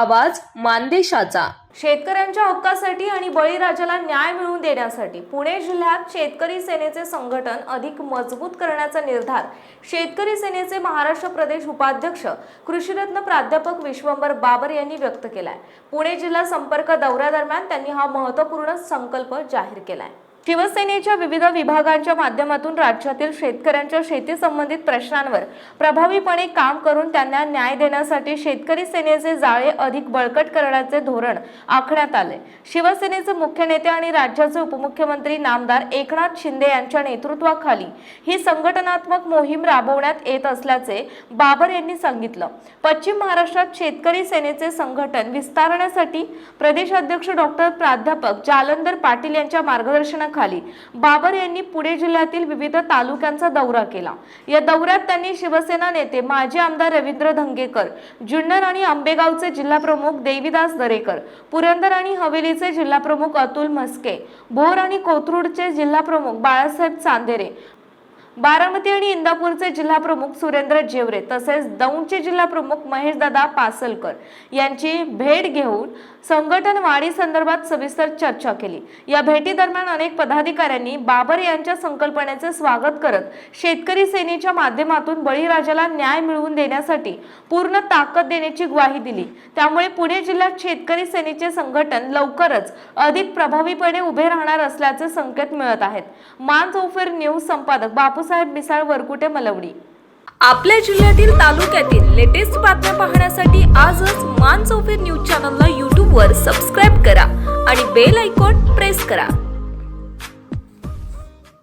आवाज मानदेशाचा। शेतकऱ्यांच्या हक्कासाठी आणि बळीराजाला न्याय मिळवून देण्यासाठी पुणे जिल्ह्यात शेतकरी सेनेचे संघटन अधिक मजबूत करण्याचा निर्धार शेतकरी सेनेचे महाराष्ट्र प्रदेश उपाध्यक्ष कृषीरत्न प्राध्यापक विश्वंभर बाबर यांनी व्यक्त केलाय। पुणे जिल्हा संपर्क दौऱ्यादरम्यान त्यांनी हा महत्त्वपूर्ण संकल्प जाहीर केलाय। शिवसेनेच्या विविध विभागांच्या माध्यमातून राज्यातील शेतकऱ्यांच्या शेती संबंधित प्रश्नांवर प्रभावीपणे काम करून त्यांना न्याय देण्यासाठी शेतकरी सेनेचे जाळे अधिक बळकट करण्याचे धोरण आखण्यात आले। शिवसेनेचे मुख्य नेते आणि राज्याचे उपमुख्यमंत्री नामदार एकनाथ शिंदे यांच्या नेतृत्वाखाली ही संघटनात्मक मोहीम राबवण्यात येत असल्याचे बाबर यांनी सांगितलं। पश्चिम महाराष्ट्रात शेतकरी सेनेचे संघटन विस्तारण्यासाठी प्रदेशाध्यक्ष डॉक्टर प्राध्यापक जालंधर पाटील यांच्या मार्गदर्शनाखाली बाबर यांनी पुणे जिल्ह्यातील विविध तालुक्यांचा दौरा केला। या दौऱ्यात त्यांनी शिवसेना नेते माजी आमदार रवींद्र धंगेकर, जुन्नर आणि आंबेगावचे जिल्हा प्रमुख देवीदास दरेकर, पुरंदर आणि हवेलीचे जिल्हा प्रमुख अतुल म्हस्के, भोर आणि कोथरूडचे जिल्हा प्रमुख बाळासाहेब चांदेरे, बारामती आणि इंदापूरचे जिल्हा प्रमुख सुरेंद्र जेवरे तसेच दौंडचे जिल्हा प्रमुख महेशदादा पासलकर यांची भेट घेऊन संघटन वाढी संदर्भात सविस्तर चर्चा केली। या भेटी दरम्यान अनेक पदाधिकाऱ्यांनी बाबर यांच्या संकल्पनेचे स्वागत करत शेतकरी सेनेच्या माध्यमातून बळीराजाला न्याय मिळवून देण्यासाठी पूर्ण ताकद देण्याची ग्वाही दिली। त्यामुळे पुणे जिल्ह्यात शेतकरी सेनेचे संघटन लवकरच अधिक प्रभावीपणे उभे राहणार असल्याचे संकेत मिळत आहेत। मानचौफेर न्यूज संपादक बापूसाहेब मिसाळ, वरकुटे, मलवडी। आपल्या जिल्ह्यातील तालुक्यातील लेटेस्ट बातम्या पाहण्यासाठी आजच मानचौफेर न्यूज चॅनलला YouTube वर सबस्क्राइब करा आणि बेल आयकॉन प्रेस करा।